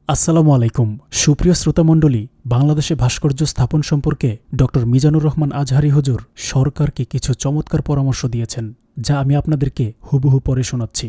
আসসালামু আলাইকুম। সুপ্রিয় শ্রোতামণ্ডলী, বাংলাদেশে ভাস্কর্য স্থাপন সম্পর্কে ড মিজানুর রহমান আজহারী হুজুর সরকারকে কিছু চমৎকার পরামর্শ দিয়েছেন, যা আমি আপনাদেরকে হুবহু পড়ে শোনাচ্ছি।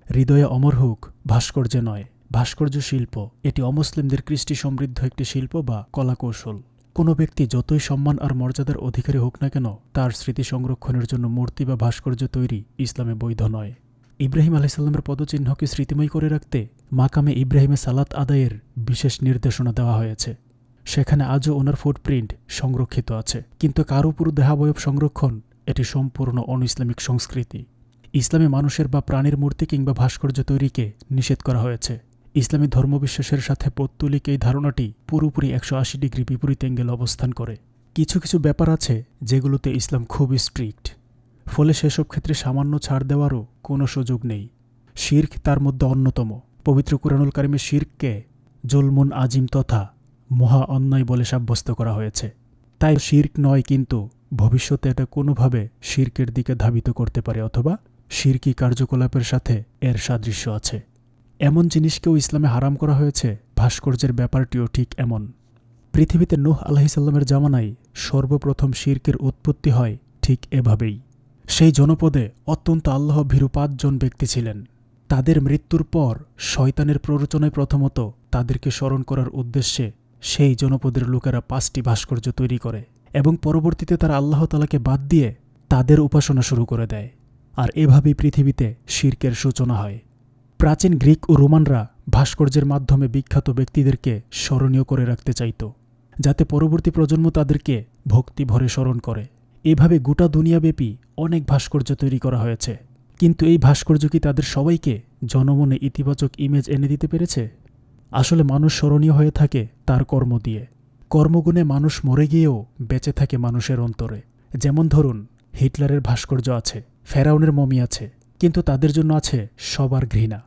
হৃদয়ে অমর হোক ভাস্কর্যে নয়, ভাস্কর্য শিল্প এটি অমুসলিমদের কৃষ্টি সমৃদ্ধ একটি শিল্প বা কলাকৌশল। কোনো ব্যক্তি যতই সম্মান আর মর্যাদার অধিকারী হোক না কেন, তার স্মৃতি সংরক্ষণের জন্য মূর্তি বা ভাস্কর্য তৈরি ইসলামে বৈধ নয়। ইব্রাহিম আলাইসাল্লামের পদচিহ্নকে স্মৃতিময় করে রাখতে মাকামে ইব্রাহিমে সালাত আদায়ের বিশেষ নির্দেশনা দেওয়া হয়েছে। সেখানে আজও ওনার ফুটপ্রিন্ট সংরক্ষিত আছে, কিন্তু কারো পুরো দেহাবয়ব সংরক্ষণ এটি সম্পূর্ণ অনইসলামিক সংস্কৃতি। ইসলামে মানুষের বা প্রাণীর মূর্তি কিংবা ভাস্কর্য তৈরিকে নিষেধ করা হয়েছে। ইসলামী ধর্মবিশ্বাসের সাথে পৌত্তলিক এই ধারণাটি পুরোপুরি 180 ডিগ্রি বিপরীত অ্যাঙ্গেলে অবস্থান করে। কিছু কিছু ব্যাপার আছে যেগুলোতে ইসলাম খুবই স্ট্রিক্ট, ফলে সেসব ক্ষেত্রে সামান্য ছাড় দেওয়ারও কোনো সুযোগ নেই। শিরক তার মধ্যে অন্যতম। পবিত্র কুরআনুল কারিমে শিরককে জুলমুন আজিম তথা মহা অন্যায় বলে সাব্যস্ত করা হয়েছে। তাই শিরক নয়, কিন্তু ভবিষ্যতে এটা কোনোভাবে শিরকের দিকে ধাবিত করতে পারে, অথবা শিরকি কার্যকলাপের সাথে এর সাদৃশ্য আছে। এমন জিনিসকেও ইসলামে হারাম করা হয়েছে। ভাস্কর্যের ব্যাপারটিও ঠিক এমন। পৃথিবীতে নূহ আলাইহিসসালামের জামানায় সর্বপ্রথম শিরকের উৎপত্তি হয় ঠিক এভাবেই। সেই জনপদে অত্যন্ত আল্লাহভীরু 5 জন ব্যক্তি ছিলেন। তাদের মৃত্যুর পর শয়তানের প্ররোচনায় প্রথমত তাদেরকে স্মরণ করার উদ্দেশ্যে সেই জনপদের লোকেরা 5টি ভাস্কর্য তৈরি করে, এবং পরবর্তীতে তারা আল্লাহ তাআলাকে বাদ দিয়ে তাদের উপাসনা শুরু করে দেয়। আর এভাবেই পৃথিবীতে শিরকের সূচনা হয়। প্রাচীন গ্রিক ও রোমানরা ভাস্কর্যের মাধ্যমে বিখ্যাত ব্যক্তিদেরকে স্মরণীয় করে রাখতে চাইত, যাতে পরবর্তী প্রজন্ম তাদেরকে ভক্তি ভরে স্মরণ করে। এভাবে গোটা দুনিয়াব্যাপী অনেক ভাস্কর্য তৈরি করা হয়েছে, কিন্তু এই ভাস্কর্য কি তাদের সবাইকে জনমনে ইতিবাচক ইমেজ এনে দিতে পেরেছে? আসলে মানুষ স্মরণীয় হয়ে থাকে তার কর্ম দিয়ে। কর্মগুণে মানুষ মরে গিয়েও বেঁচে থাকে মানুষের অন্তরে। যেমন ধরুন, হিটলারের ভাস্কর্য আছে, ফেরাউনের মমি আছে, কিন্তু তাদের জন্য আছে সবার ঘৃণা।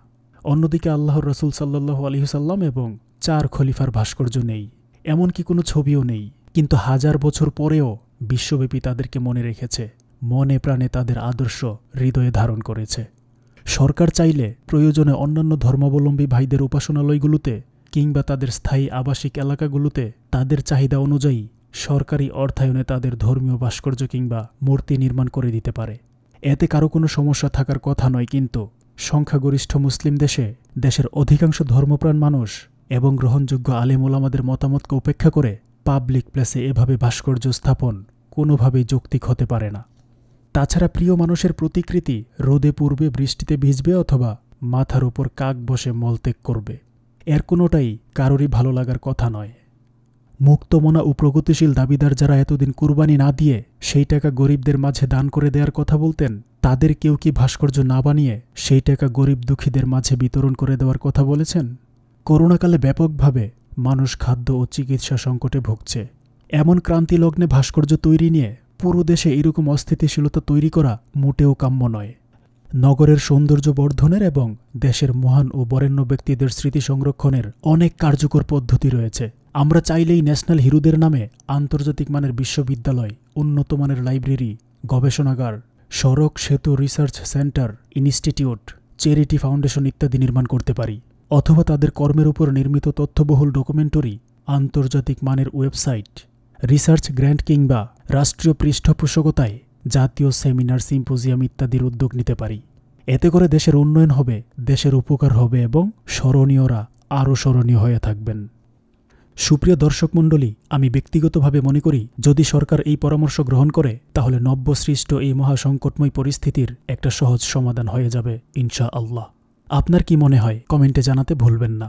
অন্যদিকে আল্লাহর রাসূল সাল্লাল্লাহু আলাইহি ওয়াসাল্লাম এবং 4 খলিফার ভাস্কর্য নেই, এমনকি কোনো ছবিও নেই, কিন্তু 1000 বছর পরেও বিশ্বব্যাপী তাদেরকে মনে রেখেছে, মনে প্রাণে তাদের আদর্শ হৃদয়ে ধারণ করেছে। সরকার চাইলে প্রয়োজনে অন্যান্য ধর্মাবলম্বী ভাইদের উপাসনালয়গুলোতে কিংবা তাদের স্থায়ী আবাসিক এলাকাগুলোতে তাদের চাহিদা অনুযায়ী সরকারি অর্থায়নে তাদের ধর্মীয় ভাস্কর্য কিংবা মূর্তি নির্মাণ করে দিতে পারে। এতে কারো কোনো সমস্যা থাকার কথা নয়, কিন্তু সংখ্যাগরিষ্ঠ মুসলিম দেশের অধিকাংশ ধর্মপ্রাণ মানুষ এবং গ্রহণযোগ্য আলেম ওলামাদের মতামতকে উপেক্ষা করে পাবলিক প্লেসে এভাবে ভাস্কর্য স্থাপন কোনোভাবেই যৌক্তিক হতে পারে না। তাছাড়া প্রিয় মানুষের প্রতিকৃতি রোদে পূর্বে বৃষ্টিতে ভিজবে, অথবা মাথার উপর কাক বসে মলত্যাগ করবে, এর কোনোটাই কারোরই ভালো লাগার কথা নয়। মুক্তমনা ও প্রগতিশীল দাবিদার যারা এতদিন কুরবানি না দিয়ে সেই টাকা গরিবদের মাঝে দান করে দেওয়ার কথা বলতেন, তাদের কেউ কি ভাস্কর্য না বানিয়ে সেই টাকা গরিব দুঃখীদের মাঝে বিতরণ করে দেওয়ার কথা বলেছেন? করোনাকালে ব্যাপকভাবে মানুষ খাদ্য ও চিকিৎসা সংকটে ভুগছে। এমন ক্রান্তিলগ্নে ভাস্কর্য তৈরি নিয়ে পুরো দেশে এরকম অস্থিতিশীলতা তৈরি করা মোটেও কাম্য নয়। নগরের সৌন্দর্য বর্ধনের এবং দেশের মহান ও বরেণ্য ব্যক্তিদের স্মৃতি সংরক্ষণের অনেক কার্যকর পদ্ধতি রয়েছে। আমরা চাইলেই ন্যাশনাল হিরোদের নামে আন্তর্জাতিক মানের বিশ্ববিদ্যালয়, উন্নত মানের লাইব্রেরি, গবেষণাগার, সড়ক সেতু research centre, institute, charity foundation ইত্যাদি নির্মাণ করতে পারি, অথবা তাদের কর্মের উপর নির্মিত তথ্যবহুল ডকুমেন্টারি, আন্তর্জাতিক মানের ওয়েবসাইট, রিসার্চ গ্র্যান্ট কিংবা রাষ্ট্রীয় পৃষ্ঠপোষকতায় জাতীয় সেমিনার, সিম্পোজিয়াম ইত্যাদির উদ্যোগ নিতে পারি। এতে করে দেশের উন্নয়ন হবে, দেশের উপকার হবে এবং স্মরণীয়রা আরও স্মরণীয় হয়ে থাকবেন। সুপ্রিয় দর্শক মণ্ডলী, আমি ব্যক্তিগতভাবে মনে করি, যদি সরকার এই পরামর্শ গ্রহণ করে, তাহলে নব্যসৃষ্ট এই মহাসংকটময় পরিস্থিতির একটা সহজ সমাধান হয়ে যাবে ইনশাআল্লাহ। আপনার কি মনে হয়? কমেন্টে জানাতে ভুলবেন না।